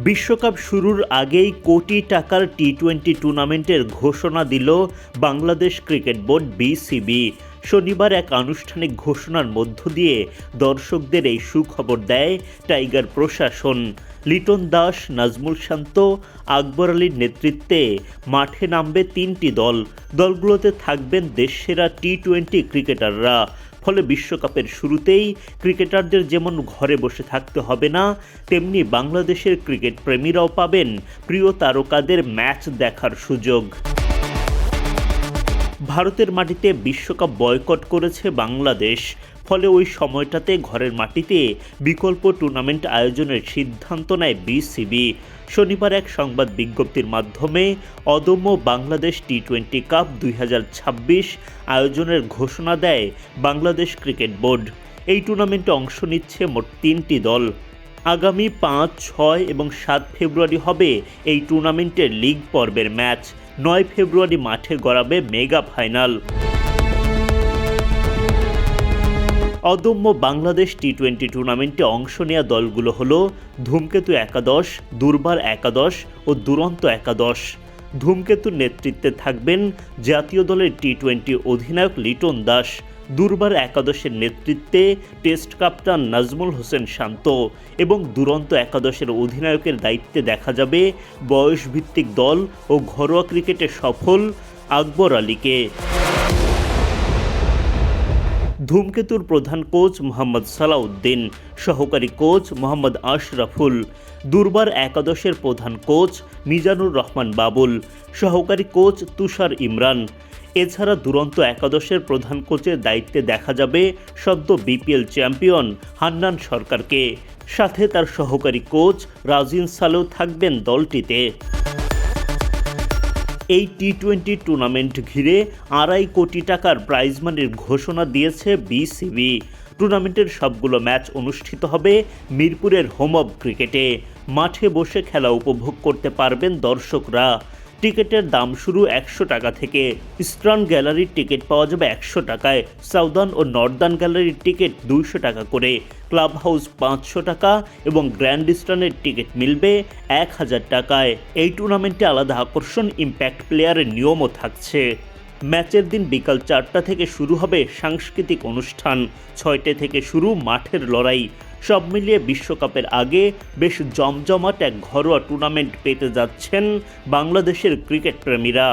বিশ্বকাপ শুরুর আগেই কোটি টাকার টি-20 টুর্নামেন্টের ঘোষণা দিল বাংলাদেশ ক্রিকেট বোর্ড বিসিবি। শনিবার এক আনুষ্ঠানিক ঘোষণার মধ্য দিয়ে দর্শকদের এই সুখবর দেয় টাইগার প্রশাসন। লিটন দাস, নাজমুল শান্ত, আকবর আলীর নেতৃত্বে মাঠে নামবে 3টি দল। দলগুলোতে থাকবেন দেশসেরা টি-20 ক্রিকেটাররা। ফলে বিশ্বকাপের শুরুতেই ক্রিকেটারদের যেমন ঘরে বসে থাকতে হবে না, তেমনি বাংলাদেশের ক্রিকেট প্রেমীরাও পাবেন প্রিয় তারকাদের ম্যাচ দেখার সুযোগ। ভারতের মাটিতে বিশ্বকাপ বয়কট করেছে বাংলাদেশ। ফলে ওই সময়টাতে ঘরের মাটিতে বিকল্প টুর্নামেন্ট আয়োজনের সিদ্ধান্ত নেয় বিসিবি। শনিবার এক সংবাদ বিজ্ঞপ্তির মাধ্যমে অদম্য বাংলাদেশ টি-20 কাপ 2026 আয়োজনের ঘোষণা দেয় বাংলাদেশ ক্রিকেট বোর্ড। এই টুর্নামেন্টে অংশ নিচ্ছে মোট 3টি দল। আগামী 5, 6 এবং 7 ফেব্রুয়ারি হবে এই টুর্নামেন্টের লিগ পর্বের ম্যাচ। 9 ফেব্রুয়ারি মাঠে গড়াবে মেগা ফাইনাল। অদম্য বাংলাদেশ টি-20 টুর্নামেন্টে অংশ নেওয়া দলগুলো হলো ধূমকেতু একাদশ, দুর্বার একাদশ ও দুরন্ত একাদশ। ধূমকেতুর নেতৃত্বে থাকবেন জাতীয় দলের টি-20 অধিনায়ক লিটন দাস। দুর্বার একাদশের নেতৃত্বে টেস্ট কাপ্তান নাজমুল হোসেন শান্ত এবং দুরন্ত একাদশের অধিনায়কের দায়িত্বে দেখা যাবে বয়সভিত্তিক দল ও ঘরোয়া ক্রিকেটে সফল আকবর আলীকে। ধূমকেতুর প্রধান কোচ মোহাম্মদ সালাউদ্দিন, সহকারী কোচ মোহাম্মদ আশরাফুল। দুর্বার একাদশের প্রধান কোচ মিজানুর রহমান বাবুল, সহকারী কোচ তুষার ইমরান। এছাড়া দুরন্ত একাদশের প্রধান কোচের দায়িত্বে দেখা যাবে সদ্য বিপিএল চ্যাম্পিয়ন হান্নান সরকারকে। সাথে তার সহকারী কোচ রাজিন সালেও থাকবেন দলটিতে। এই টি-20 টুর্নামেন্ট ঘিরে 2.5 কোটি টাকার প্রাইজ মানির ঘোষণা দিয়েছে বিসিবি। টুর্নামেন্টের সবগুলো ম্যাচ অনুষ্ঠিত হবে মিরপুরের হোম অব ক্রিকেটে। মাঠে বসে খেলা উপভোগ করতে পারবেন দর্শকরা। টিকিটের দাম শুরু 100 টাকা থেকে। ইস্টার্ন গ্যালারির টিকিট পাওয়া যাবে 100 টাকায়, সাউদার্ন ও নর্দার্ন গ্যালারির টিকিট 200 টাকা করে, ক্লাব হাউস 500 টাকা এবং গ্র্যান্ড ইস্টার্নের টিকিট মিলবে 1000 টাকায়। এই টুর্নামেন্টে আলাদা আকর্ষণ ইম্প্যাক্ট প্লেয়ারের নিয়মও থাকছে। ম্যাচের দিন বিকাল 4টা থেকে শুরু হবে সাংস্কৃতিক অনুষ্ঠান, 6টে থেকে শুরু মাঠের লড়াই। সব মিলিয়ে বিশ্বকাপের আগে বেশ জমজমাট এক ঘরোয়া টুর্নামেন্ট পেতে যাচ্ছেন বাংলাদেশের ক্রিকেট প্রেমীরা।